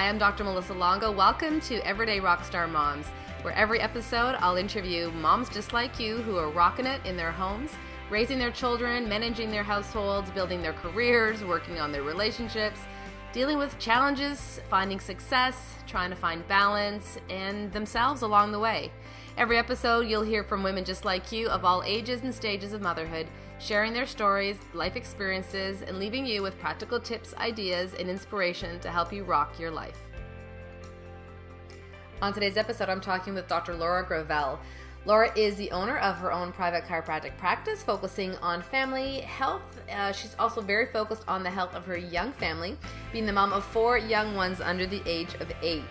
Hi, I'm Dr. Melissa Longo. Welcome to Everyday Rockstar Moms, where every episode I'll interview moms just like you who are rocking it in their homes, raising their children, managing their households, building their careers, working on their relationships, dealing with challenges, finding success, trying to find balance, and themselves along the way. Every episode you'll hear from women just like you of all ages and stages of motherhood, sharing their stories, life experiences, and leaving you with practical tips, ideas, and inspiration to help you rock your life. On today's episode, I'm talking with Dr. Laura Gravelle. Laura is the owner of her own private chiropractic practice, focusing on family health. She's also very focused on the health of her young family, being the mom of 4 young ones under the age of 8.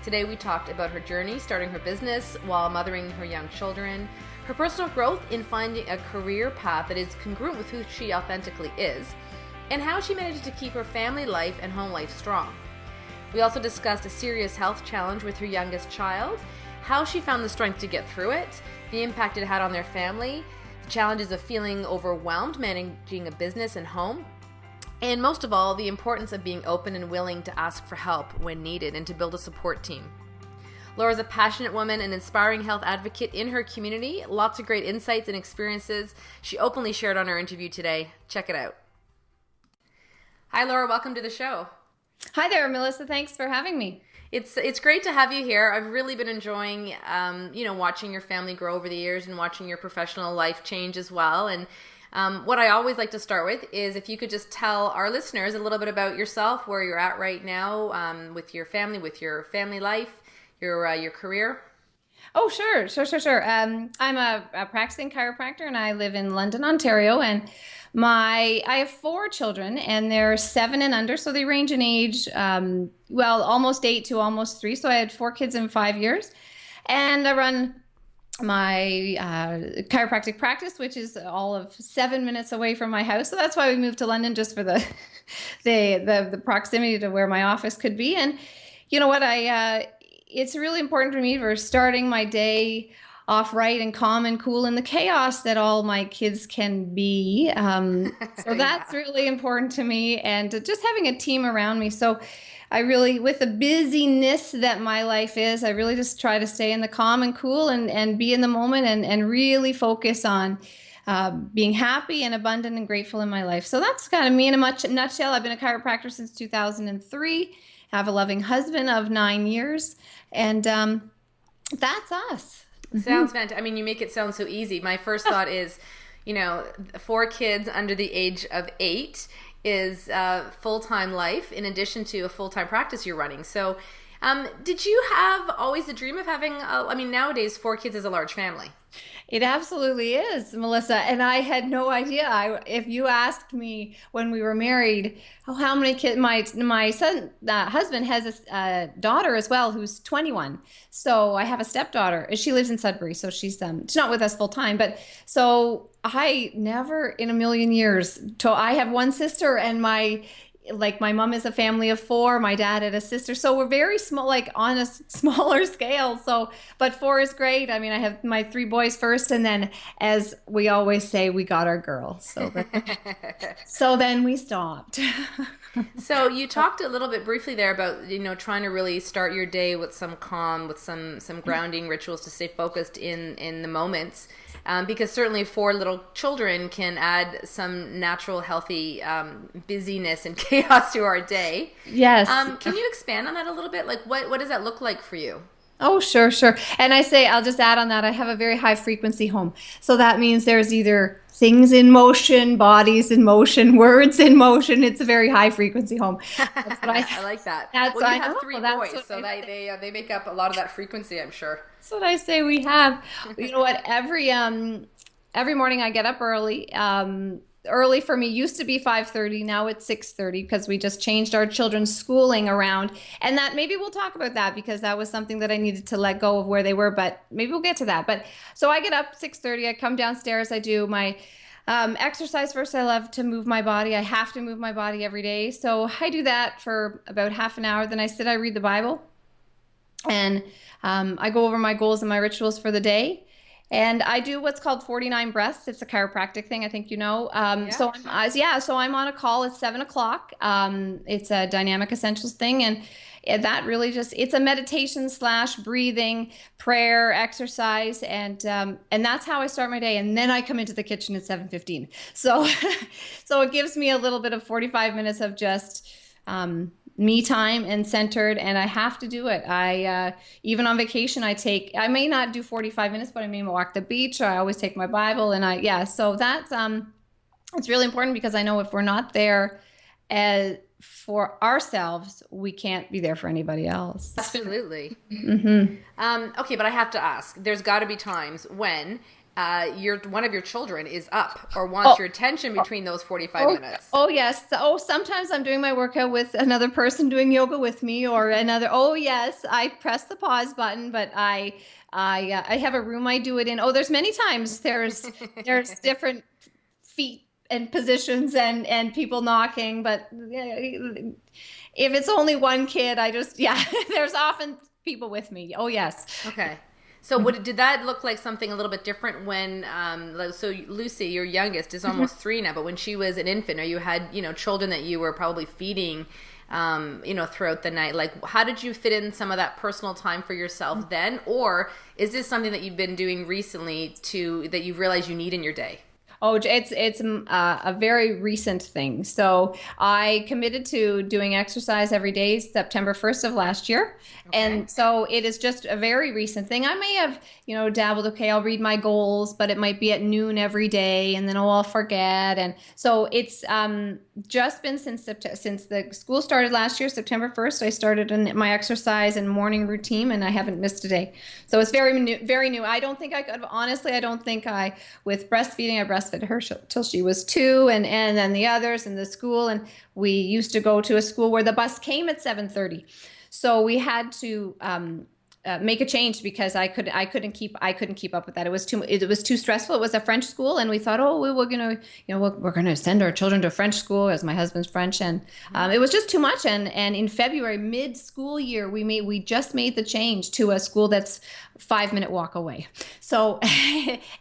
Today we talked about her journey starting her business while mothering her young children, her personal growth in finding a career path that is congruent with who she authentically is, and how she managed to keep her family life and home life strong. We also discussed a serious health challenge with her youngest child, how she found the strength to get through it, the impact it had on their family, the challenges of feeling overwhelmed managing a business and home, and most of all, the importance of being open and willing to ask for help when needed and to build a support team. Laura's a passionate woman, an inspiring health advocate in her community. Lots of great insights and experiences she openly shared on our interview today. Check it out. Hi, Laura. Welcome to the show. Hi there, Melissa. Thanks for having me. It's great to have you here. I've really been enjoying, watching your family grow over the years and watching your professional life change as well. And what I always like to start with is if you could just tell our listeners a little bit about yourself, where you're at right now with your family life, your career. Oh, sure. I'm a practicing chiropractor, and I live in London, Ontario, and I have 4 children, and they're 7 and under, so they range in age, almost 8 to almost 3. So I had 4 kids in 5 years, and I run my chiropractic practice, which is all of 7 minutes away from my house. So that's why we moved to London, just for the proximity to where my office could be. And you know what, it's really important for me for starting my day off right and calm and cool in the chaos that all my kids can be. So that's really important to me, and just having a team around me. So I really, with the busyness that my life is, I really just try to stay in the calm and cool and be in the moment and really focus on being happy and abundant and grateful in my life. So that's kind of me in a nutshell. I've been a chiropractor since 2003. Have a loving husband of 9 years, and that's us. Sounds fantastic. I mean, you make it sound so easy. My first thought is, 4 kids under the age of 8 is full-time life in addition to a full-time practice you're running. So did you have always the dream of having, nowadays 4 kids is a large family. It absolutely is, Melissa. And I had no idea. If you asked me when we were married, how many kids, my son, husband has a daughter as well who's 21. So I have a stepdaughter. She lives in Sudbury, so she's not with us full time. But so I never in a million years. I have one sister, and my mom is a family of 4, my dad had a sister. So we're very small, on a smaller scale. So, but 4 is great. I mean, I have my 3 boys first, and then, as we always say, we got our girl. So then we stopped. So you talked a little bit briefly there about, trying to really start your day with some calm, with some grounding rituals to stay focused in the moments. Because certainly 4 little children can add some natural, healthy busyness and chaos to our day. Yes. Can you expand on that a little bit? What does that look like for you? Oh, sure. And I'll just add on that, I have a very high frequency home. So that means there's either things in motion, bodies in motion, words in motion. It's a very high frequency home. That's what I like that. You have 3 boys, so they make up a lot of that frequency, I'm sure. That's what I say we have. You know what? Every morning I get up early. Early for me used to be 5:30. Now it's 6:30 because we just changed our children's schooling around. And that maybe we'll talk about that, because that was something that I needed to let go of where they were. But maybe we'll get to that. But so I get up 6:30. I come downstairs. I do my exercise first. I love to move my body. I have to move my body every day. So I do that for about half an hour. Then I read the Bible, and I go over my goals and my rituals for the day. And I do what's called 49 breaths. It's a chiropractic thing, I think you know. Yeah. So I'm on a call at 7 o'clock. It's a dynamic essentials thing, and that really just it's a meditation slash breathing, prayer, exercise, and that's how I start my day. And then I come into the kitchen at 7:15. So so it gives me a little bit of 45 minutes of just me time and centered, and I have to do it. Even on vacation, I may not do 45 minutes, but I may walk the beach, or I always take my Bible, and so that's it's really important, because I know if we're not there for ourselves, we can't be there for anybody else. Absolutely. Mm-hmm. Okay, but I have to ask, there's got to be times when one of your children is up or wants your attention between those 45 minutes. Oh yes. Sometimes I'm doing my workout with another person doing yoga with me, or another. Oh yes, I press the pause button, but I have a room I do it in. Oh, there's many times there's different feet and positions and people knocking, but if it's only one kid, there's often people with me. Oh yes. Okay. So did that look like something a little bit different when, so Lucy, your youngest, is almost 3 now, but when she was an infant, or you had, children that you were probably feeding, throughout the night, like how did you fit in some of that personal time for yourself then? Or is this something that you've been doing recently that you've realized you need in your day? Oh, it's a very recent thing. So I committed to doing exercise every day September 1st of last year. Okay. And so it is just a very recent thing. I may have, dabbled, okay, I'll read my goals, but it might be at noon every day, and then I'll forget. And so it's just been since the school started last year, September 1st, I started my exercise and morning routine, and I haven't missed a day. So it's very new, very new. I don't think with breastfeeding, I breastfed her till she was 2, and then the others in the school. And we used to go to a school where the bus came at 7:30. So we had to make a change, because I couldn't keep up with that. It was too stressful. It was a French school, and we thought, we're gonna send our children to French school, as my husband's French, and it was just too much. And in February, mid-school year, we just made the change to a school that's 5-minute walk away. So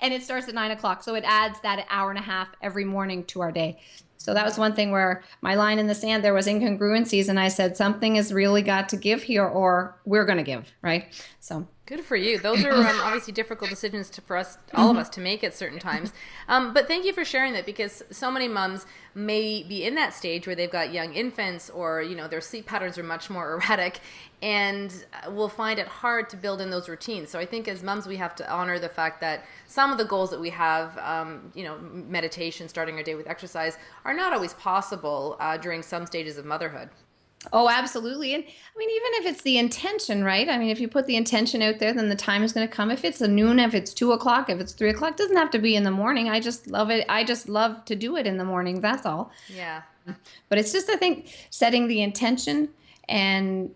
and it starts at 9 o'clock, so it adds that hour and a half every morning to our day. So that was one thing where my line in the sand, there was incongruencies, and I said, something has really got to give here, or we're going to give, right? So good for you. Those are obviously difficult decisions for us, all of us, to make at certain times. But thank you for sharing that, because so many moms may be in that stage where they've got young infants, or their sleep patterns are much more erratic, and will find it hard to build in those routines. So I think as moms, we have to honor the fact that some of the goals that we have, meditation, starting our day with exercise, are not always possible during some stages of motherhood. Oh, absolutely. And I mean, even if it's the intention, right? I mean, if you put the intention out there, then the time is going to come. If it's a noon, if it's 2 o'clock, if it's 3 o'clock, it doesn't have to be in the morning. I just love it. I just love to do it in the morning. That's all. Yeah. But it's just, I think, setting the intention and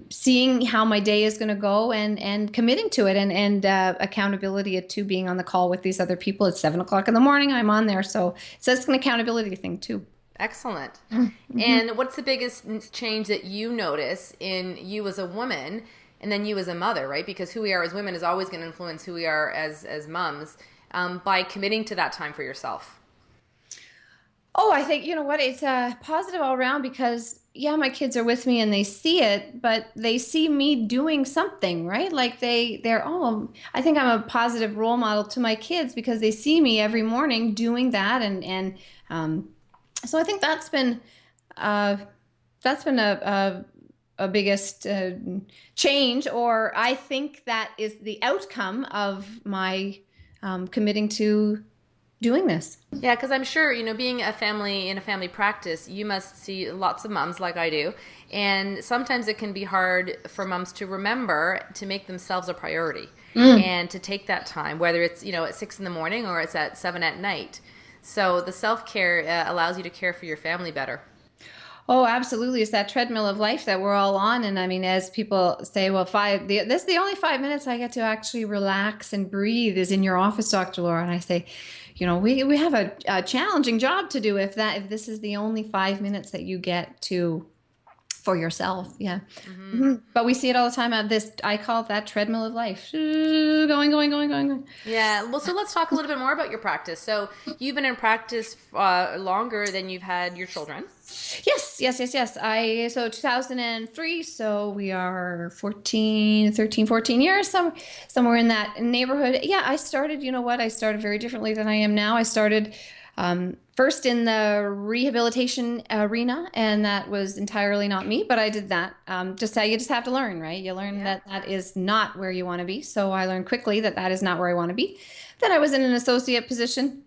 seeing how my day is going to go, and committing to it, and accountability to being on the call with these other people at 7 o'clock in the morning. I'm on there. So it's just an accountability thing too. Excellent. Mm-hmm. And what's the biggest change that you notice in you as a woman, and then you as a mother, right? Because who we are as women is always going to influence who we are as moms, by committing to that time for yourself. Oh, I think, it's positive all around, because my kids are with me and they see it, but they see me doing something, right? Like I think I'm a positive role model to my kids, because they see me every morning doing that. And so I think that's been a biggest change, or I think that is the outcome of my committing to doing this. Yeah, because I'm sure, being in a family practice, you must see lots of moms like I do. And sometimes it can be hard for moms to remember to make themselves a priority and to take that time, whether it's, at 6 in the morning or it's at 7 at night. So the self-care allows you to care for your family better. Oh, absolutely. It's that treadmill of life that we're all on. And I mean, as people say, well, this is the only 5 minutes I get to actually relax and breathe is in your office, Dr. Laura. And I say, we have a challenging job to do if this is the only 5 minutes that you get to for yourself. Yeah. Mm-hmm. But we see it all the time at this, I call it that treadmill of life. Going. Yeah. Well, so let's talk a little bit more about your practice. So you've been in practice longer than you've had your children. Yes. So 2003, so we are 14 years, somewhere in that neighborhood. Yeah, I started, you know what? I started very differently than I am now. I started first in the rehabilitation arena, and that was entirely not me, but I did that. Just how you just have to learn, right? You learn that is not where you want to be. So I learned quickly that is not where I want to be. Then I was in an associate position.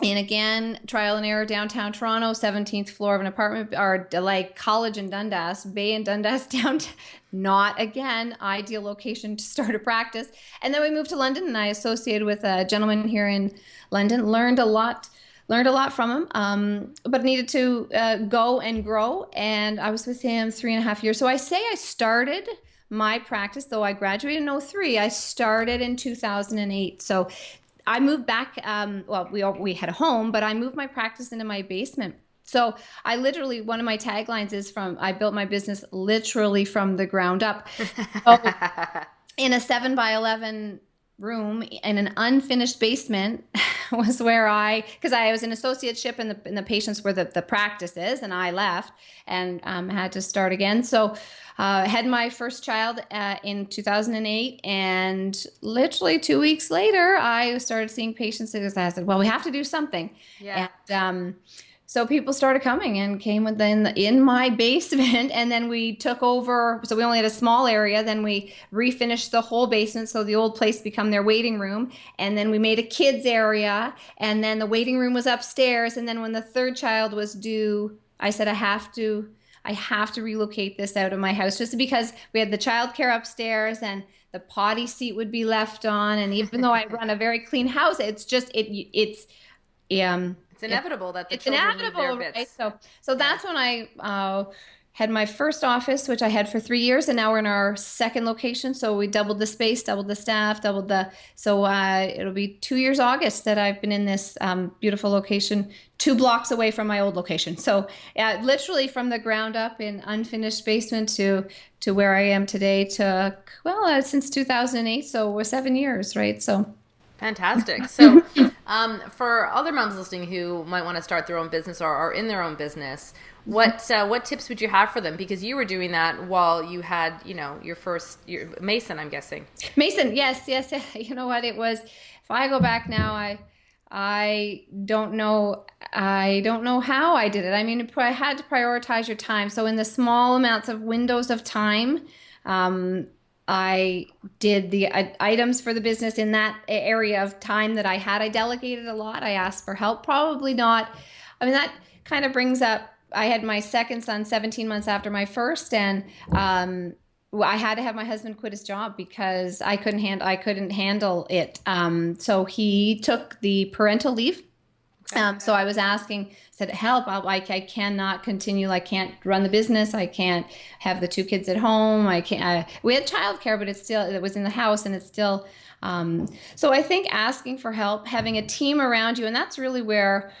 And again, trial and error, downtown Toronto, 17th floor of an apartment, or like College in Dundas, Bay in Dundas, downtown. Not again, ideal location to start a practice. And then we moved to London, and I associated with a gentleman here in London. Learned a lot from him, but needed to go and grow. And I was with him 3.5 years. So I say I started my practice, though I graduated in 2003. I started in 2008. So I moved back. We had a home, but I moved my practice into my basement. So I literally, one of my taglines is I built my business literally from the ground up. So in a 7x11 room in an unfinished basement was where because I was an associateship and the patients were the practices, and I left and had to start again. So had my first child in 2008, and literally 2 weeks later, I started seeing patients because I said, well, we have to do something. Yeah. And so people started coming and came in my basement, and then we took over. So we only had a small area. Then we refinished the whole basement. So the old place became their waiting room. And then we made a kids area. And then the waiting room was upstairs. And then when the third child was due, I said, I have to relocate this out of my house, just because we had the childcare upstairs and the potty seat would be left on. And even though I run a very clean house, it's inevitable that the children leave their bits. Right? So that's when I had my first office, which I had for 3 years, and now we're in our second location. So we doubled the space, doubled the staff, so it'll be 2 years August that I've been in this beautiful location, 2 blocks away from my old location. So literally from the ground up in unfinished basement to where I am today took, since 2008. So we're 7 years, right? So. Fantastic. So for other moms listening who might want to start their own business or are in their own business, what tips would you have for them? Because you were doing that while you had, your Mason, I'm guessing. Mason, yes. You know what it was? If I go back now, I don't know how I did it. I mean, I had to prioritize your time. So in the small amounts of windows of time, I did the items for the business in that area of time that I had. I delegated a lot. I asked for help. Probably not. I mean, that kind of brings up, I had my second son 17 months after my first, and I had to have my husband quit his job because I couldn't handle it. So he took the parental leave. So I was said, help, I cannot continue. I can't run the business. I can't have the 2 kids at home. We had childcare, but it was in the house, and it's still, so I think asking for help, having a team around you, and that's really where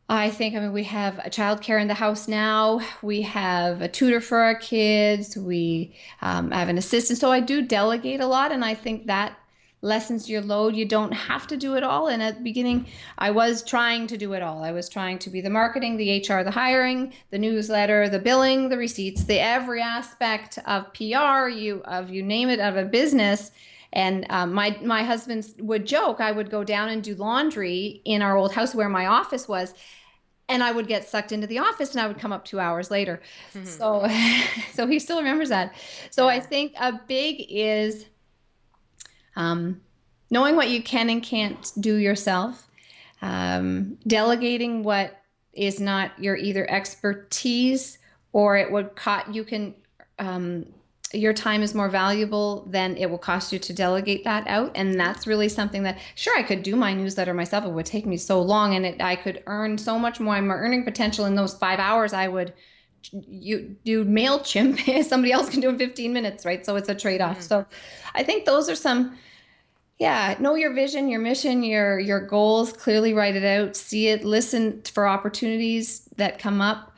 we have a childcare in the house now. We have a tutor for our kids. We have an assistant. So I do delegate a lot, and I think that lessens your load. You don't have to do it all. And at the beginning, I was trying to do it all. I was trying to be the marketing, the HR, the hiring, the newsletter, the billing, the receipts, every aspect of PR, you name it, of a business. And my husband would joke, I would go down and do laundry in our old house where my office was, and I would get sucked into the office, and I would come up 2 hours later. Mm-hmm. So he still remembers that. So I think a big is knowing what you can and can't do yourself, delegating what is not your either expertise or it would your time is more valuable than it will cost you to delegate that out. And that's really something that, sure, I could do my newsletter myself. It would take me so long, and I could earn so much more. My earning potential in those 5 hours, you do MailChimp. Somebody else can do in 15 minutes, right? So it's a trade-off. Mm-hmm. So I think those are some, know your vision, your mission, your goals, clearly write it out, see it, listen for opportunities that come up.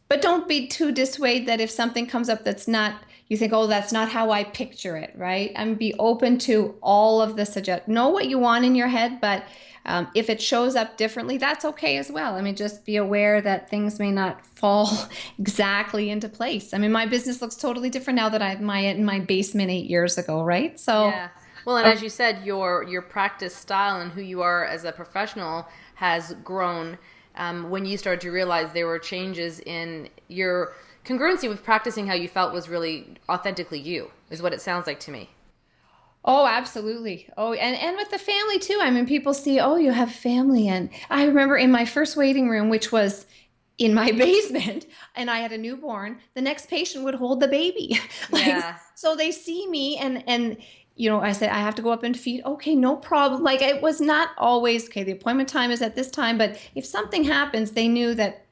But don't be too dissuaded that if something comes up that's not, you think, oh, that's not how I picture it, right? And be open to all of the suggest. Know what you want in your head, but if it shows up differently, that's okay as well. I mean, just be aware that things may not fall exactly into place. I mean, my business looks totally different now that I have in my basement 8 years ago, right? So, Yeah. Well, and as you said, your practice style and who you are as a professional has grown when you started to realize there were changes in your congruency with practicing how you felt was really authentically you, is what it sounds like to me. oh, absolutely. Oh, and with the family too. I mean, people see, oh, you have family. And I remember in my first waiting room, which was in my basement, and I had a newborn, the next patient would hold the baby. Like, Yeah. so they see me and I said, I have to go up and feed. Okay, no problem. Like it was not always, okay, the appointment time is at this time, but if something happens, they knew that.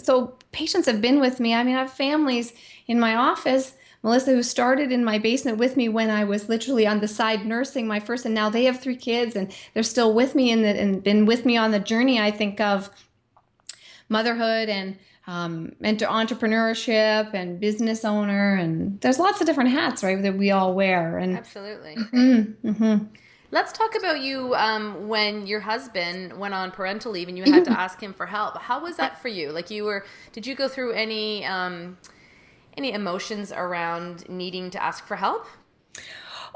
So patients have been with me. I mean, I have families in my office, Melissa, who started in my basement with me when I was literally on the side nursing my first, and now they have 3 kids and they're still with me and been with me on the journey, I think, of motherhood and to entrepreneurship and business owner. And there's lots of different hats, right, that we all wear. And Absolutely. mm-hmm. Let's talk about you when your husband went on parental leave and you had to ask him for help. How was that for you? Like did you go through any emotions around needing to ask for help?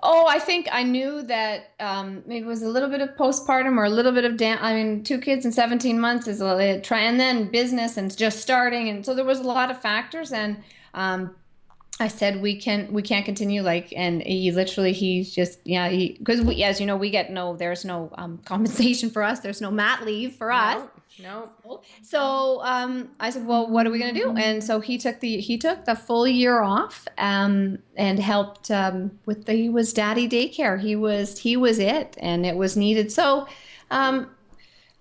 Oh, I think I knew that maybe it was a little bit of postpartum or a little bit of I mean, 2 kids in 17 months is a try, and then business and just starting, and so there was a lot of factors, and I said we can't continue, like, and he's just, yeah, because we, as you know, we get there's no compensation for us, there's no mat leave for us. No, no. So I said, well, what are we going to do? And so he took the full year off and helped he was daddy daycare. He was it, and it was needed. So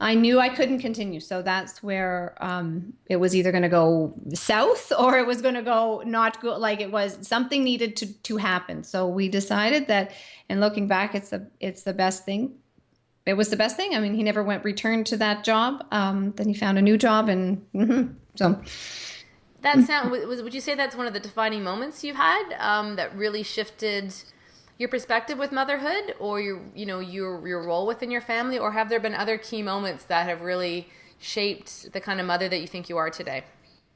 I knew I couldn't continue. So that's where it was either going to go south or it was going to go not good. Like it was something needed to happen. So we decided that, and looking back, it's the best thing. It was the best thing. I mean, he never returned to that job. Then he found a new job, and so. Would you say that's one of the defining moments you've had that really shifted your perspective with motherhood, or your role within your family, or have there been other key moments that have really shaped the kind of mother that you think you are today?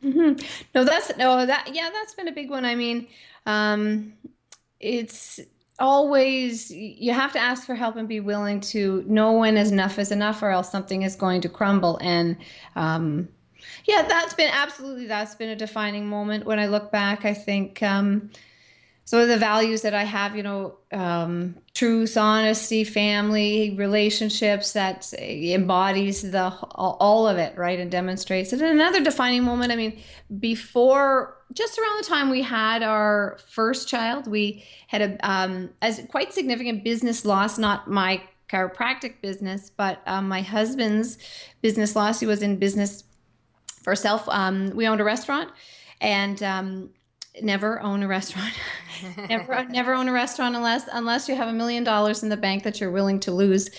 Mm-hmm. That's been a big one. I mean, it's always, you have to ask for help and be willing to know when enough is enough, or else something is going to crumble. And yeah, that's been a defining moment when I look back. I think so the values that I have, truth, honesty, family, relationships, that embodies all of it, right, and demonstrates it. And another defining moment, I mean, just around the time we had our first child, we had a quite significant business loss, not my chiropractic business, but my husband's business loss. He was in business for self. We owned a restaurant, and never own a restaurant. never own a restaurant unless you have $1 million in the bank that you're willing to lose.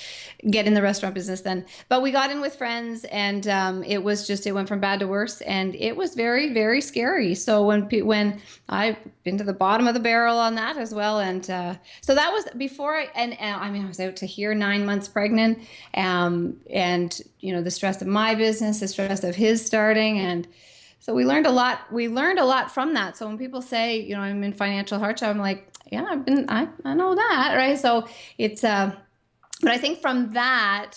Get in the restaurant business then. But we got in with friends, and it went from bad to worse, and it was very, very scary. So when I've been to the bottom of the barrel on that as well, and so that was before I mean, I was out to here 9 months pregnant, and the stress of my business, the stress of his starting, and so we learned a lot. We learned a lot from that. So when people say, I'm in financial hardship, I'm like, yeah, I know that, right? So it's, but I think from that,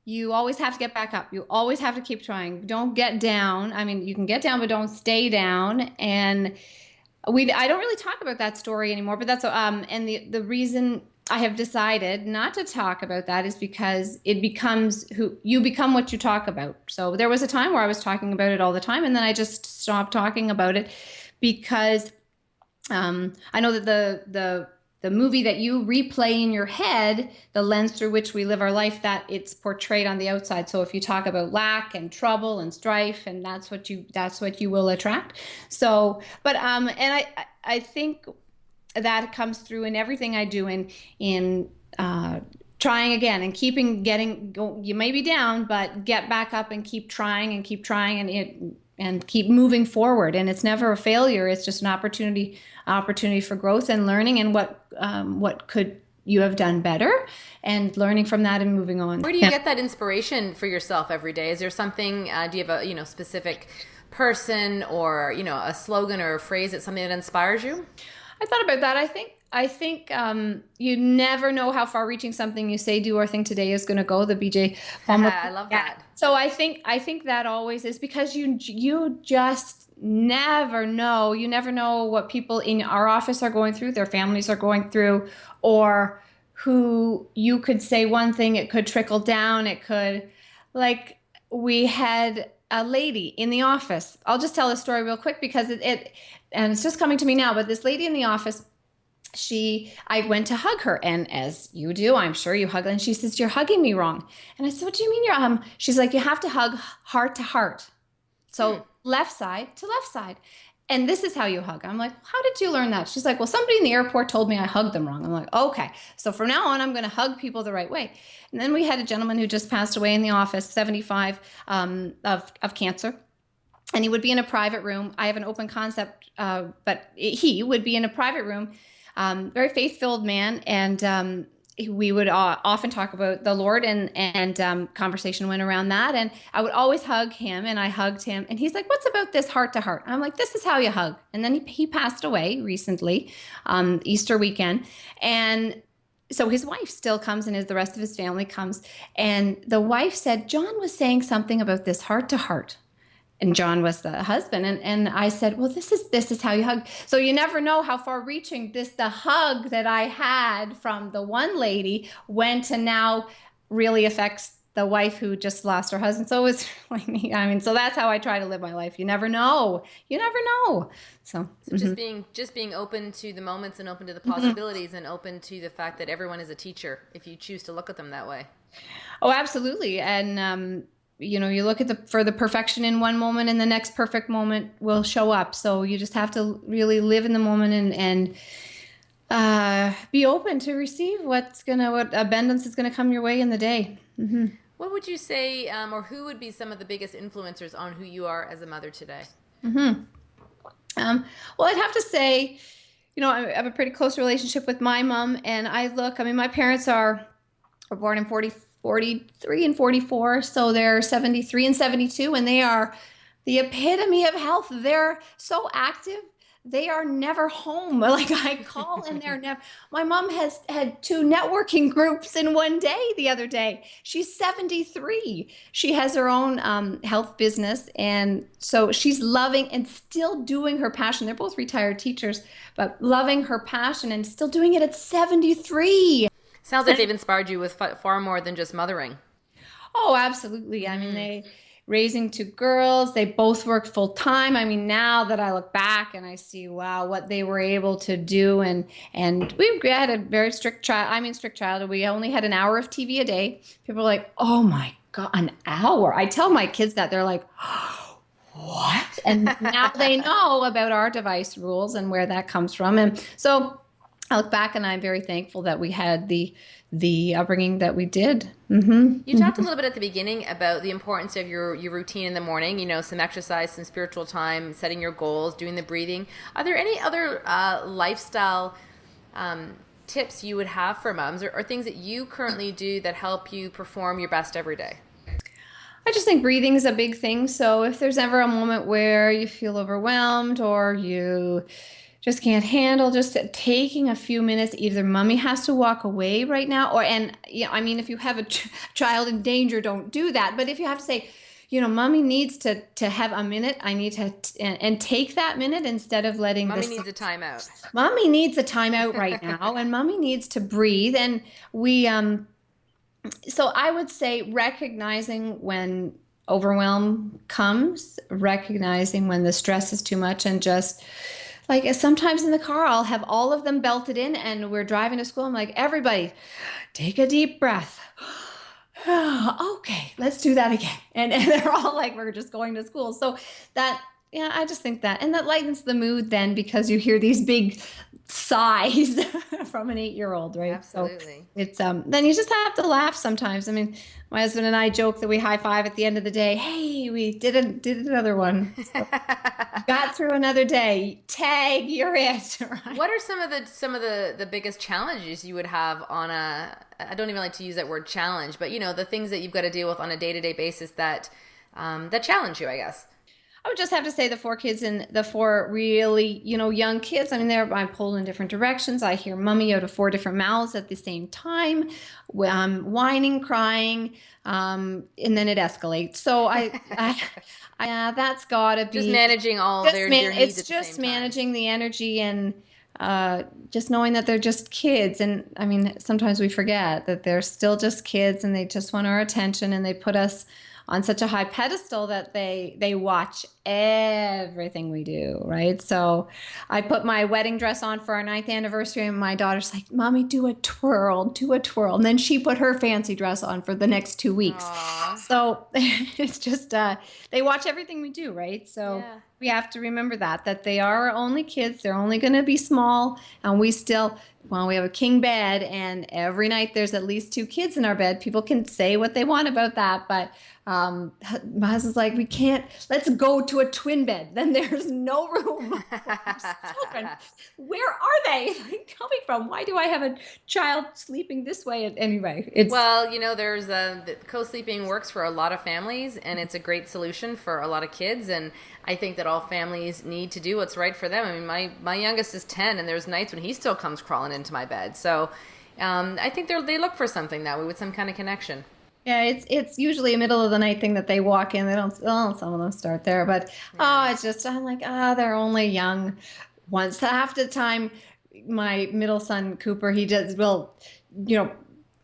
you always have to get back up. You always have to keep trying. Don't get down. I mean, you can get down, but don't stay down. And I don't really talk about that story anymore, but that's, and the reason I have decided not to talk about that is because it becomes you become what you talk about. So there was a time where I was talking about it all the time, and then I just stopped talking about it because I know that the movie that you replay in your head, the lens through which we live our life, that it's portrayed on the outside. So if you talk about lack and trouble and strife, and that's what you will attract. So, but and I think that comes through in everything I do in trying again and you may be down, but get back up and keep trying. And and keep moving forward. And it's never a failure. It's just an opportunity for growth and learning, and what could you have done better, and learning from that and moving on. Where do you get that inspiration for yourself every day? Is there something, do you have a, specific person or, a slogan or a phrase that's something that inspires you? I thought about that. I think you never know how far-reaching something you say, do, or think today is going to go. The BJ Palmer. I love that. So I think that always is, because you just never know. You never know what people in our office are going through, their families are going through, or who you could say one thing, it could trickle down. It could, like, we had a lady in the office. I'll just tell a story real quick because and it's just coming to me now, but this lady in the office, I went to hug her, and as you do, I'm sure you hug, and she says, "You're hugging me wrong." And I said, "What do you mean you're She's like, "You have to hug heart to heart. So left side to left side. And this is how you hug." I'm like, "How did you learn that?" She's like, "Well, somebody in the airport told me I hugged them wrong." I'm like, "Okay. So from now on, I'm going to hug people the right way." And then we had a gentleman who just passed away in the office, 75, of cancer. And he would be in a private room. I have an open concept, but he would be in a private room. Very faith-filled man, and we would often talk about the Lord, and conversation went around that, and I would always hug him, and I hugged him, and he's like, "What's about this heart to heart?" I'm like, "This is how you hug." And then he passed away recently, Easter weekend, and so his wife still comes, and the rest of his family comes, and the wife said, "John was saying something about this heart to heart." And John was the husband. And I said, "Well, this is how you hug." So you never know how far reaching the hug that I had from the one lady went to now really affects the wife who just lost her husband. So it was really neat. I mean, so that's how I try to live my life. You never know. You never know. So just being open to the moments, and open to the possibilities, and open to the fact that everyone is a teacher if you choose to look at them that way. Oh, absolutely. And, you look at for the perfection in one moment, and the next perfect moment will show up. So you just have to really live in the moment and be open to receive what abundance is going to come your way in the day. Mm-hmm. What would you say, or who would be some of the biggest influencers on who you are as a mother today? Mm-hmm. Well, I'd have to say, I have a pretty close relationship with my mom, and my parents were born in 43 and 44, so they're 73 and 72, and they are the epitome of health. They're so active. They are never home. Like, I call and they're never. My mom has had 2 networking groups in one day the other day. She's 73. She has her own health business, and so she's loving and still doing her passion. They're both retired teachers, but loving her passion and still doing it at 73. Sounds like they've inspired you with far more than just mothering. Oh, absolutely. I mean, raising 2 girls, they both work full time. I mean, now that I look back and I see, wow, what they were able to do. And we had a very strict childhood. We only had an hour of TV a day. People are like, "Oh my God, an hour." I tell my kids that. They're like, "What?" And now they know about our device rules and where that comes from. And so I look back and I'm very thankful that we had the upbringing that we did. Mm-hmm. You talked a little bit at the beginning about the importance of your routine in the morning, some exercise, some spiritual time, setting your goals, doing the breathing. Are there any other lifestyle tips you would have for moms, or things that you currently do that help you perform your best every day? I just think breathing is a big thing. So if there's ever a moment where you feel overwhelmed or you just can't handle, just taking a few minutes, either mommy has to walk away right now, if you have a child in danger, don't do that. But if you have to say, mommy needs to have a minute, I need to, and take that minute instead of letting mommy needs a timeout. Mommy needs a timeout right now, and mommy needs to breathe. And so I would say recognizing when overwhelm comes, recognizing when the stress is too much, and just, like, sometimes in the car, I'll have all of them belted in and we're driving to school. I'm like, "Everybody, take a deep breath." "Okay, let's do that again." And they're all like, "We're just going to school." So that, I just think that, and that lightens the mood then, because you hear these big sighs from an 8-year-old, right? Absolutely. So it's then you just have to laugh sometimes. I mean, my husband and I joke that we high five at the end of the day. Hey, we did another one. So, got through another day. Tag, you're it. Right? What are some of the biggest challenges you would have on I don't even like to use that word challenge, but the things that you've got to deal with on a day-to-day basis that that challenge you, I guess. I would just have to say the 4 kids and the 4 really, young kids. I mean, I'm pulled in different directions. I hear mommy out of 4 different mouths at the same time, whining, crying, and then it escalates. So that's got to be just managing all their needs it's at the just same time. managing the energy and just knowing that they're just kids. And I mean, sometimes we forget that they're still just kids and they just want our attention, and they put us on such a high pedestal that they watch everything we do, right? So I put my wedding dress on for our 9th anniversary, and my daughter's like, Mommy, do a twirl. And then she put her fancy dress on for the next 2 weeks. Aww. So it's just, they watch everything we do, right? So yeah. We have to remember that they are only kids. They're only going to be small, and we have a king bed, and every night there's at least 2 kids in our bed. People can say what they want about that, but my husband's like, let's go to a twin bed. Then there's no room for children. Where are they coming from? Why do I have a child sleeping this way? Anyway, there's co-sleeping works for a lot of families, and it's a great solution for a lot of kids. And I think that all families need to do what's right for them. I mean, my youngest is 10, and there's nights when he still comes crawling into my bed. So I think they look for something that way, with some kind of connection. Yeah, it's usually a middle of the night thing that they walk in. They don't. Some of them start there, but it's just, I'm like, they're only young. Half the time, my middle son Cooper, he does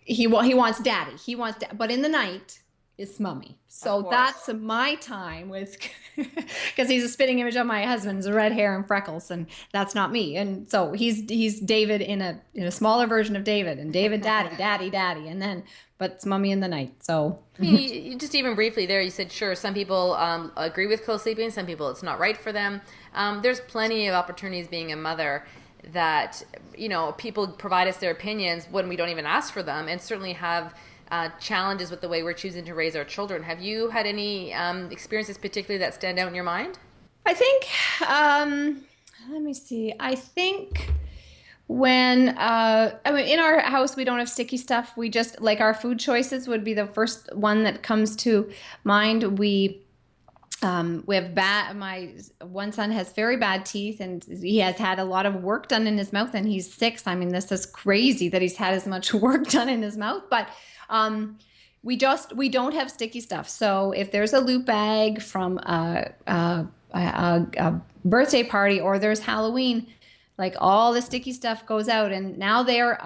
he wants daddy. But in the night, it's mommy. So that's my time with, because he's a spitting image of my husband's red hair and freckles, and that's not me. And so he's David in a smaller version of David, and David daddy, and then. But it's mommy in the night. So you just even briefly there, you said, sure, some people agree with co-sleeping, some people it's not right for them. There's plenty of opportunities being a mother that, people provide us their opinions when we don't even ask for them, and certainly have challenges with the way we're choosing to raise our children. Have you had any experiences particularly that stand out in your mind? I think, let me see. I think when, in our house, we don't have sticky stuff. We just, like, our food choices would be the first one that comes to mind. We have my one son has very bad teeth, and he has had a lot of work done in his mouth, and he's 6. I mean, this is crazy that he's had as much work done in his mouth, but we don't have sticky stuff. So if there's a loot bag from a birthday party, or there's Halloween, like, all the sticky stuff goes out, and now they're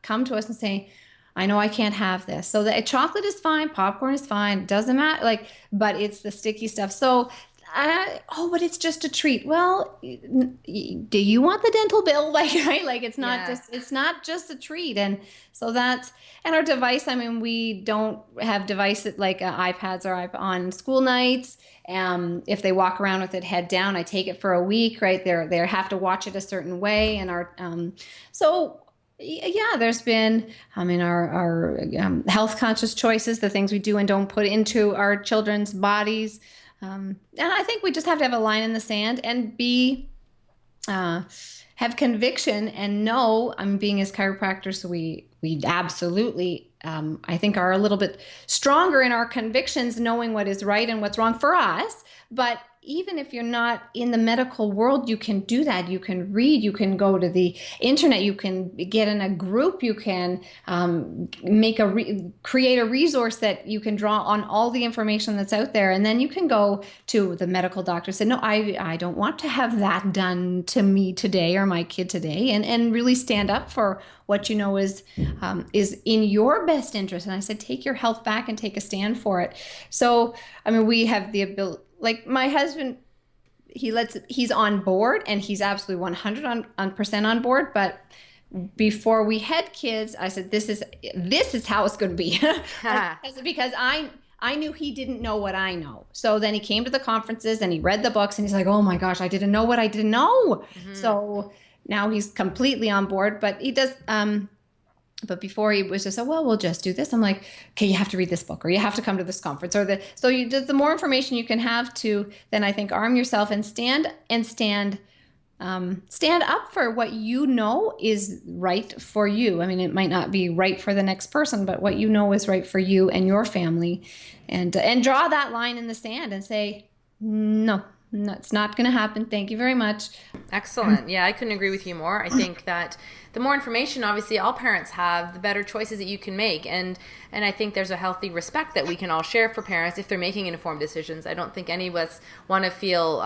come to us and say, I know I can't have this. So the chocolate is fine, popcorn is fine, doesn't matter, but it's the sticky stuff. So, but it's just a treat. Well, do you want the dental bill? Right? Like, it's not just a treat. And so and our device, I mean, we don't have devices like iPads or on school nights. If they walk around with it head down, I take it for a week, right? They have to watch it a certain way. And there's been, our health conscious choices, the things we do and don't put into our children's bodies. And I think we just have to have a line in the sand and have conviction and know, being as chiropractors, we absolutely, I think, are a little bit stronger in our convictions, knowing what is right and what's wrong for us. But even if you're not in the medical world, you can do that. You can read, you can go to the internet, you can get in a group, you can create a resource that you can draw on all the information that's out there. And then you can go to the medical doctor and say, no, I don't want to have that done to me today or my kid today, and really stand up for what you know is in your best interest. And I said, take your health back and take a stand for it. So, we have the ability. Like, my husband, he's on board, and he's absolutely 100% on board. But before we had kids, I said, this is how it's going to be. Because I knew he didn't know what I know. So then he came to the conferences and he read the books, and he's like, oh my gosh, I didn't know what I didn't know. Mm-hmm. So now he's completely on board, but he does. But before he was just, oh, well, we'll just do this. I'm like, okay, you have to read this book, or you have to come to this conference, or the more information you can have to, then I think arm yourself and stand up for what you know is right for you. I mean, it might not be right for the next person, but what you know is right for you and your family, and draw that line in the sand and say, no, it's not going to happen. Thank you very much. Excellent. Yeah, I couldn't agree with you more. I think that the more information, obviously, all parents have, the better choices that you can make. And I think there's a healthy respect that we can all share for parents if they're making informed decisions. I don't think any of us want to feel,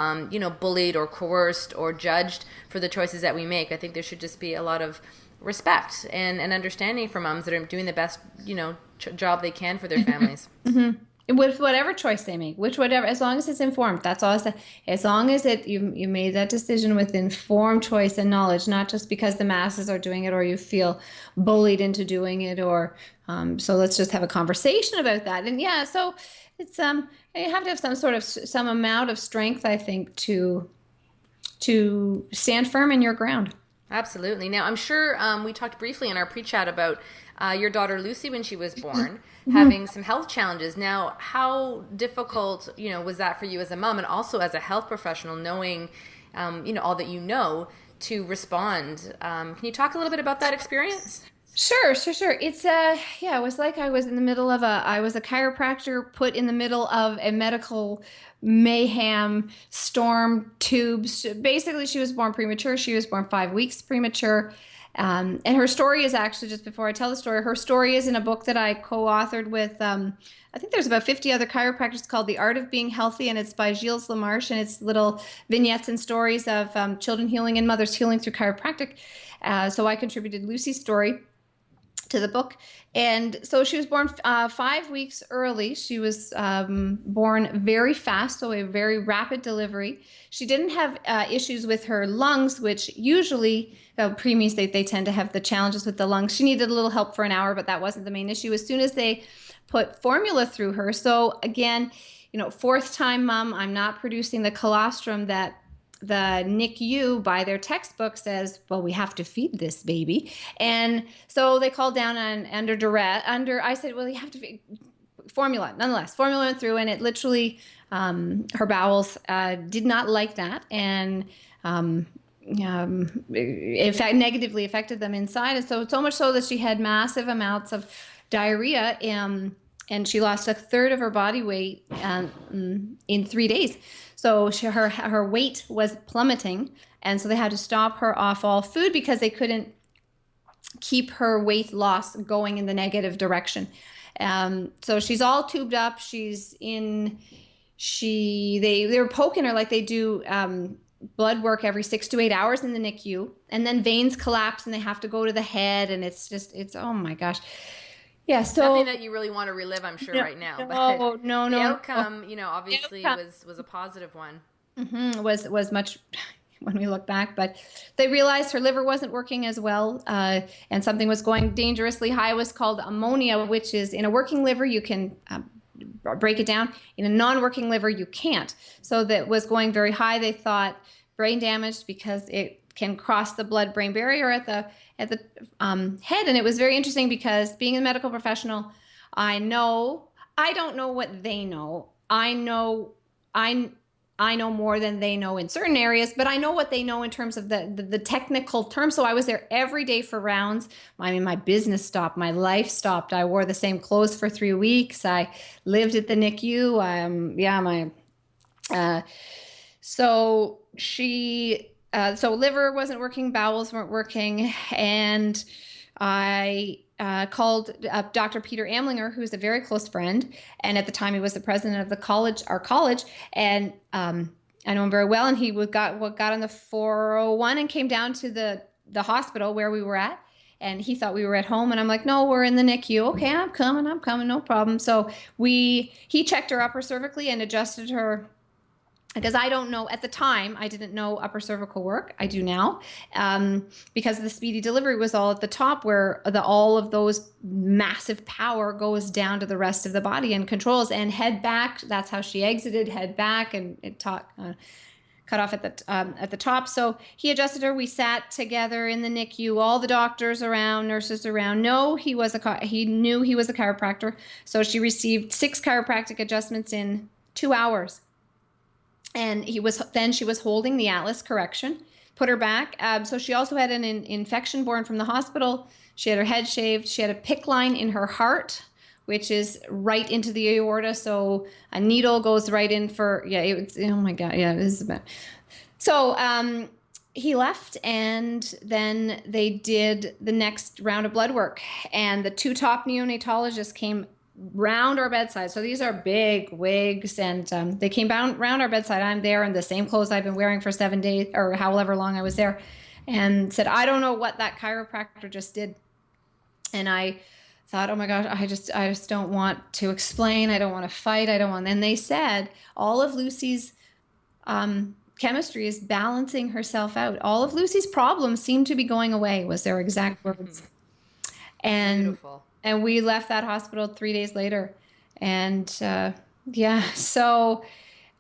bullied or coerced or judged for the choices that we make. I think there should just be a lot of respect and understanding for moms that are doing the best, job they can for their families. Mm-hmm. With whatever choice they make, as long as it's informed, that's all I said. As long as you made that decision with informed choice and knowledge, not just because the masses are doing it or you feel bullied into doing it, or so let's just have a conversation about that. And yeah, so it's you have to have some amount of strength, I think, to stand firm in your ground. Absolutely. Now, I'm sure we talked briefly in our pre-chat about your daughter Lucy when she was born. Having some health challenges. Now, how difficult, was that for you as a mom and also as a health professional, knowing, all that you know to respond? Can you talk a little bit about that experience? Sure. It's it was like I was in the middle of I was a chiropractor put in the middle of a medical mayhem storm tubes. Basically, she was born premature. She was born 5 weeks premature. And her story is actually, just before I tell the story, her story is in a book that I co-authored with, I think there's about 50 other chiropractors, called The Art of Being Healthy, and it's by Gilles Lamarche, and it's little vignettes and stories of children healing and mothers healing through chiropractic. So I contributed Lucy's story to the book. And so she was born 5 weeks early. She was born very fast, so a very rapid delivery. She didn't have issues with her lungs, which usually preemies, they tend to have the challenges with the lungs. She needed a little help for an hour, but that wasn't the main issue. As soon as they put formula through her, so again, fourth time mom, I'm not producing the colostrum that the NICU by their textbook says, well, we have to feed this baby. And so they called down under duress. I said, well, you have to feed formula. Nonetheless, formula went through, and it literally, her bowels did not like that. And in fact, negatively affected them inside. And so much so that she had massive amounts of diarrhea, and she lost a third of her body weight in 3 days. So her weight was plummeting, and so they had to stop her off all food because they couldn't keep her weight loss going in the negative direction. So she's all tubed up. They were poking her like they do blood work every 6 to 8 hours in the NICU, and then veins collapse and they have to go to the head, and it's oh my gosh. Yeah, so nothing that you really want to relive, I'm sure, right now. But no. The outcome, obviously was a positive one. Mm-hmm. Was much when we look back, but they realized her liver wasn't working as well, and something was going dangerously high. It was called ammonia, which is in a working liver you can break it down. In a non-working liver you can't. So that was going very high. They thought brain damage because it can cross the blood-brain barrier at the head. And it was very interesting because, being a medical professional, I don't know what they know. I know more than they know in certain areas, but I know what they know in terms of the technical terms. So I was there every day for rounds. I mean, my business stopped, my life stopped. I wore the same clothes for 3 weeks. I lived at the NICU. So liver wasn't working, bowels weren't working, and I called up Dr. Peter Amlinger, who's a very close friend, and at the time he was the president of our college, and I know him very well. And he got on the 401 and came down to the hospital where we were at, and he thought we were at home, and I'm like, no, we're in the NICU. Okay, I'm coming, no problem. So he checked her upper cervically and adjusted her. Because I don't know, at the time, I didn't know upper cervical work. I do now, because the speedy delivery was all at the top, where all of those massive power goes down to the rest of the body and controls, and head back. That's how she exited, head back, and it cut off at the top. So he adjusted her. We sat together in the NICU, all the doctors around, nurses around. No, he knew he was a chiropractor. So she received 6 chiropractic adjustments in 2 hours. And she was holding the atlas correction, put her back. So she also had an infection born from the hospital. She had her head shaved. She had a PICC line in her heart, which is right into the aorta. So a needle goes right in for, oh my God. Yeah, this is bad. So he left, and then they did the next round of blood work, and the 2 top neonatologists came round our bedside. So these are big wigs, and they came round our bedside. I'm there in the same clothes I've been wearing for 7 days or however long I was there, and said, I don't know what that chiropractor just did. And I thought, oh my gosh, I just don't want to explain. I don't want to fight. And they said all of Lucy's chemistry is balancing herself out. All of Lucy's problems seem to be going away, was their exact words. And beautiful. And we left that hospital 3 days later. And so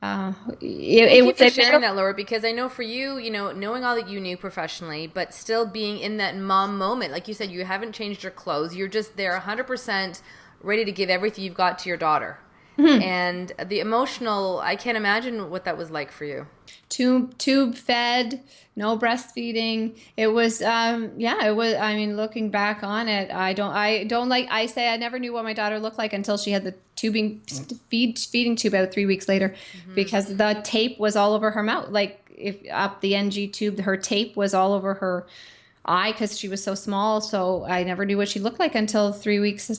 Thank you for sharing that, Laura, because I know for you, knowing all that you knew professionally, but still being in that mom moment, like you said, you haven't changed your clothes. You're just there 100% ready to give everything you've got to your daughter. Mm-hmm. And the emotional, I can't imagine what that was like for you. Tube fed, no breastfeeding. It was, it was, I mean, looking back on it, I say I never knew what my daughter looked like until she had the feeding tube out 3 weeks later, because the tape was all over her mouth. Like if up the NG tube, her tape was all over her eye because she was so small. So I never knew what she looked like until 3 weeks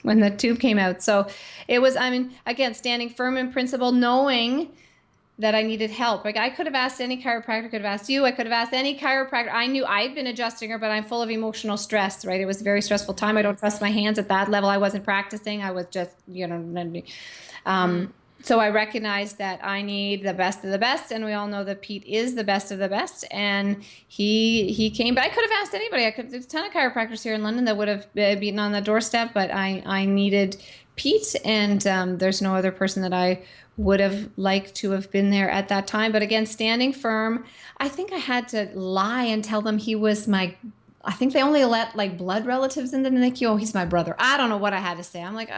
when the tube came out. So it was, again, standing firm in principle, knowing that I needed help. Like I could have asked any chiropractor, could have asked you, I could have asked any chiropractor. I knew I'd been adjusting her, but I'm full of emotional stress, right? It was a very stressful time. I don't trust my hands at that level. I wasn't practicing. I was just, so I recognized that I need the best of the best. And we all know that Pete is the best of the best. And he came, but I could have asked anybody. There's a ton of chiropractors here in London that would have beaten on the doorstep, but I needed Pete, and there's no other person that I would have liked to have been there at that time. But again, standing firm. I think I had to lie and tell them he was I think they only let like blood relatives in the NICU. Oh, he's my brother. I don't know what I had to say. I'm like,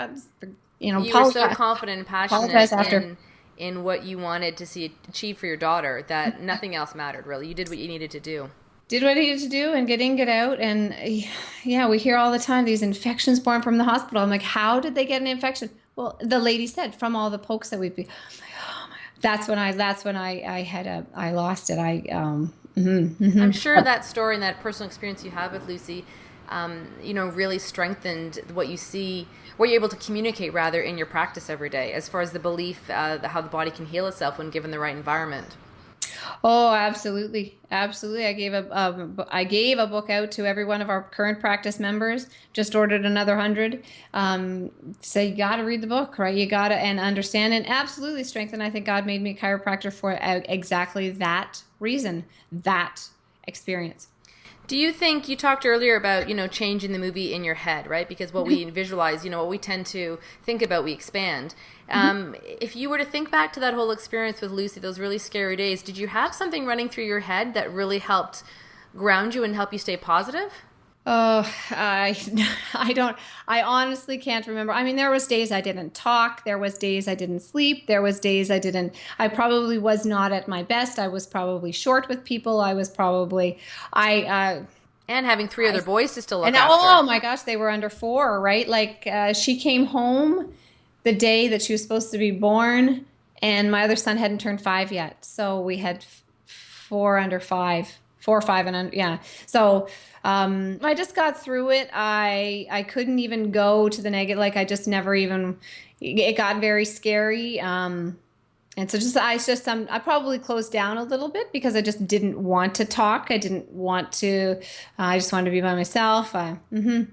you were so confident and passionate in what you wanted to see achieve for your daughter that nothing else mattered, really. You did what you needed to do. Did what I needed to do and get in, get out. And yeah, we hear all the time these infections born from the hospital. I'm like, how did they get an infection? Well, the lady said from all the pokes that we'd be. I'm like, oh my God. That's when I lost it. I'm sure that story and that personal experience you have with Lucy, really strengthened what you're able to communicate rather in your practice every day, as far as the belief, how the body can heal itself when given the right environment. Oh, absolutely. Absolutely. I gave a book out to every one of our current practice members, just ordered another 100. So you got to read the book, right? You got to, and understand and absolutely strengthen. I think God made me a chiropractor for exactly that reason, that experience. Do you think, you talked earlier about, changing the movie in your head, right? Because what we visualize, what we tend to think about, we expand. If you were to think back to that whole experience with Lucy, those really scary days, did you have something running through your head that really helped ground you and help you stay positive? Oh, I honestly can't remember. There was days I didn't talk. There was days I didn't sleep. There was days I probably was not at my best. I was probably short with people. I was probably, and having 3 other boys to still look after. Oh my gosh, they were under 4, right? Like, she came home the day that she was supposed to be born, and my other son hadn't turned 5 yet. So we had 4 under 5. 4 or 5 and under, yeah. So I just got through it. I couldn't even go to the negative. Like I just never even. It got very scary. And so I probably closed down a little bit because I just didn't want to talk. I didn't want to. I just wanted to be by myself. But it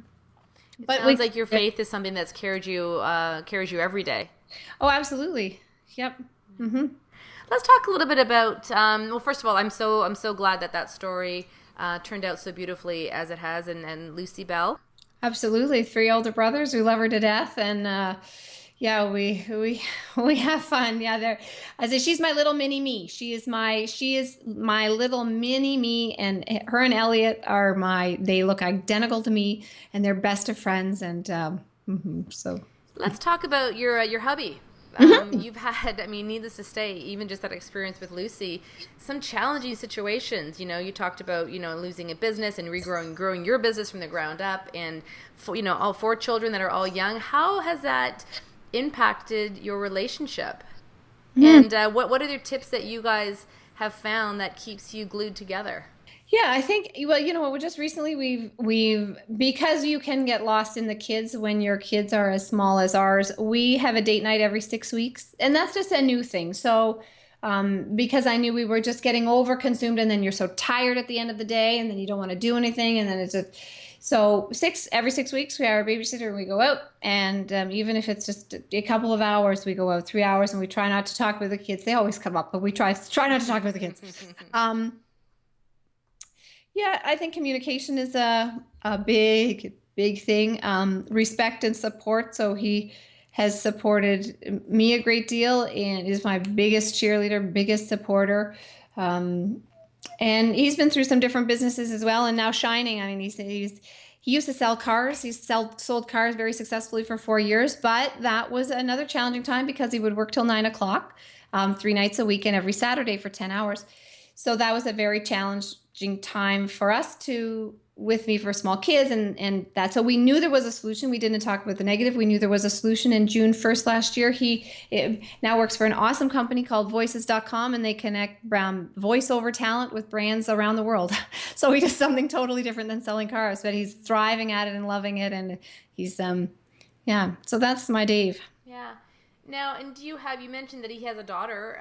sounds like your faith is something that's carried you every day. Oh, absolutely. Yep. Mm-hmm. Let's talk a little bit about, well, first of all, I'm so glad that story turned out so beautifully as it has, and Lucy Bell. Absolutely. 3 older brothers who love her to death. And Yeah, we have fun. Yeah, there. I say she's my little mini me. She is my little mini me, and her and Elliot are they look identical to me, and they're best of friends. And so. Let's talk about your hubby. Mhm. You've had, I mean, needless to say, even just that experience with Lucy, some challenging situations. You know, you talked about, you know, losing a business and growing your business from the ground up, and for, you know, all four children that are all young. How has that impacted your relationship? Mhm. And what are the tips that you guys have found that keeps you glued together? Yeah, I think, well, you know what, just recently we've because you can get lost in the kids when your kids are as small as ours. We have a date night every 6 weeks, and that's just a new thing. So, because I knew we were just getting over consumed, and then you're so tired at the end of the day, and then you don't want to do anything, and then it's just so every 6 weeks we have a babysitter and we go out, and even if it's just a couple of hours, we go out 3 hours, and we try not to talk with the kids. They always come up, but we try not to talk with the kids. Um, yeah, I think communication is a big thing. Respect and support. So he has supported me a great deal and is my biggest cheerleader, biggest supporter. Um, and he's been through some different businesses as well, and now shining. I mean, he used to sell cars. Sold cars very successfully for 4 years, but that was another challenging time because he would work till 9 o'clock, 3 nights a week, and every Saturday for 10 hours. So that was a very challenging time for us to with me for small kids, and that, so we knew there was a solution. We didn't talk about the negative. We knew there was a solution. In June 1st last year, now works for an awesome company called voices.com, and they connect voiceover talent with brands around the world. So he does something totally different than selling cars, but he's thriving at it and loving it, and he's yeah, so that's my Dave. Yeah. Now, and you mentioned that he has a daughter.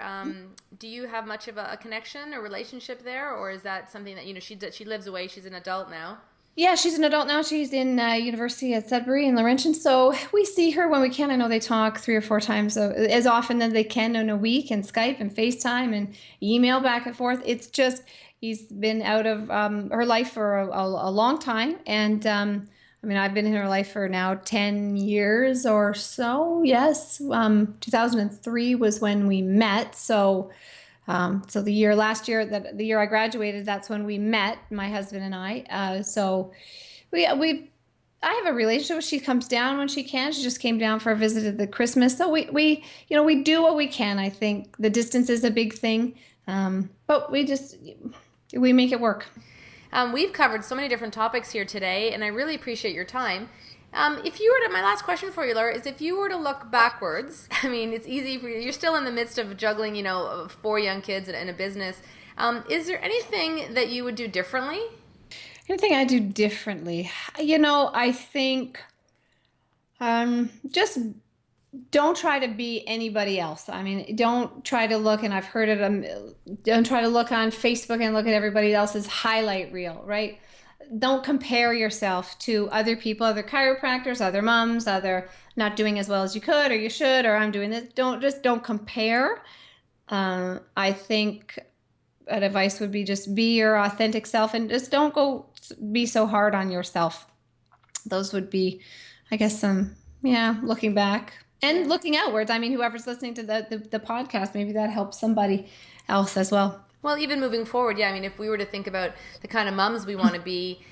Do you have much of a connection or relationship there, or is that something that, you know, she lives away, she's an adult now? Yeah, she's an adult now. She's in university at Sudbury in Laurentian. So we see her when we can. I know they talk 3 or 4 times as often as they can in a week, and Skype and FaceTime and email back and forth. It's just, he's been out of her life for a long time. And I mean, I've been in her life for now 10 years or so. Yes. 2003 was when we met. So the year I graduated, that's when we met, my husband and I. So I have a relationship. She comes down when she can. She just came down for a visit at the Christmas. So we do what we can. I think the distance is a big thing, but we make it work. We've covered so many different topics here today, and I really appreciate your time. If you were to, my last question for you, Laura, is if you were to look backwards, I mean, it's easy for you, you're still in the midst of juggling, you know, four young kids and a business. Is there anything that you would do differently? Anything I do differently? I think just don't try to be anybody else. I mean, don't try to look, and I've heard it, don't try to look on Facebook and look at everybody else's highlight reel, right? Don't compare yourself to other people, other chiropractors, other moms, other not doing as well as you could or you should, or I'm doing this. Don't compare. I think advice would be just be your authentic self, and just don't go be so hard on yourself. Those would be, I guess, yeah, looking back and Yeah. looking outwards. I mean, whoever's listening to the podcast, maybe that helps somebody else as well. Well, even moving forward, yeah, I mean, if we were to think about the kind of mums we want to be,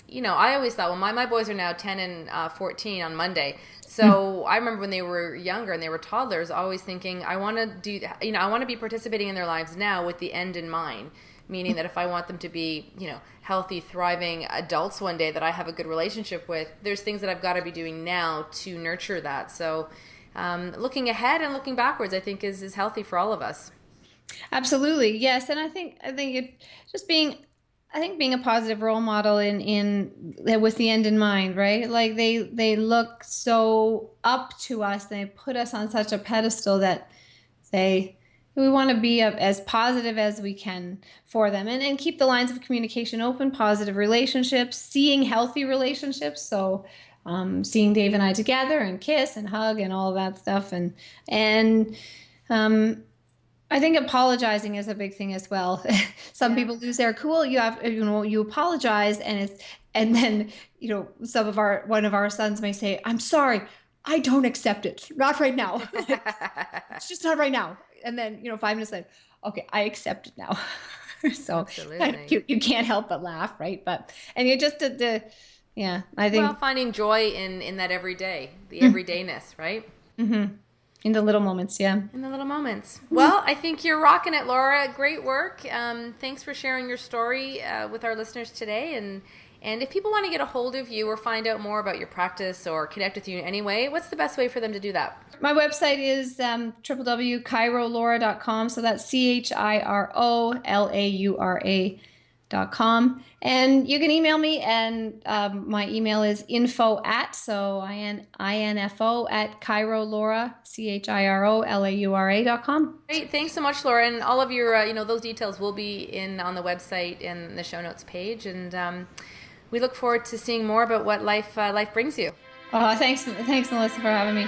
you know, I always thought, well, my boys are now 10 and 14 on Monday. So I remember when they were younger and they were toddlers, always thinking, I want to I want to be participating in their lives now with the end in mind. Meaning that if I want them to be, you know, healthy, thriving adults one day that I have a good relationship with, there's things that I've got to be doing now to nurture that. So looking ahead and looking backwards, I think is healthy for all of us. Absolutely, yes, and I think it just being I think being a positive role model in with the end in mind, right? Like they look so up to us, they put us on such a pedestal that they we want to be as positive as we can for them, and keep the lines of communication open, positive relationships, seeing healthy relationships. So seeing Dave and I together and kiss and hug and all that stuff, and um, I think apologizing is a big thing as well. Some Yeah. people lose their cool. You apologize, and then one of our sons may say, "I'm sorry." I don't accept it. Not right now. It's just not right now. And then, 5 minutes later, okay, I accept it now. So you can't help but laugh, right? And you just I think finding joy in that everyday, the everydayness, right? Mm-hmm. In the little moments, yeah. In the little moments. Well, I think you're rocking it, Laura. Great work. Thanks for sharing your story with our listeners today. And if people want to get a hold of you or find out more about your practice or connect with you in any way, what's the best way for them to do that? My website is www.chirolaura.com. So that's CHIROLAURA.com. And you can email me, and my email is info at chirolaura, CHIROLAURA.com. Great. Thanks so much, Laura. And all of your, those details will be on the website in the show notes page. And we look forward to seeing more about what life brings you. Oh, thanks, Melissa, for having me.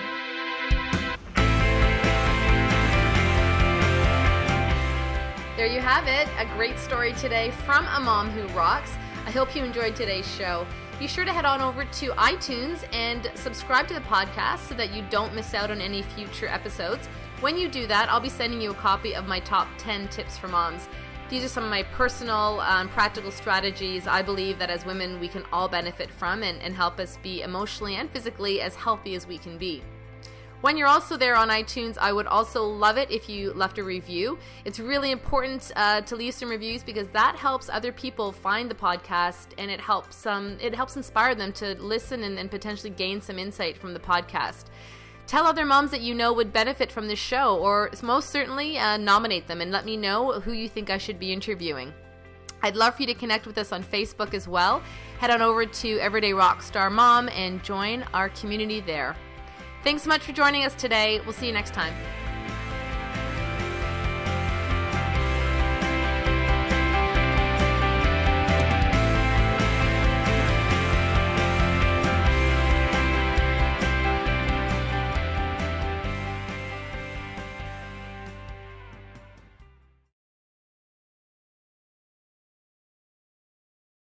There you have it, a great story today from a mom who rocks. I hope you enjoyed today's show. Be sure to head on over to iTunes and subscribe to the podcast so that you don't miss out on any future episodes. When you do that, I'll be sending you a copy of my top 10 tips for moms. These are some of my personal practical strategies I believe that as women we can all benefit from and help us be emotionally and physically as healthy as we can be. When you're also there on iTunes, I would also love it if you left a review. It's really important to leave some reviews because that helps other people find the podcast, and it helps inspire them to listen and potentially gain some insight from the podcast. Tell other moms that you know would benefit from this show, or most certainly nominate them and let me know who you think I should be interviewing. I'd love for you to connect with us on Facebook as well. Head on over to Everyday Rockstar Mom and join our community there. Thanks so much for joining us today. We'll see you next time.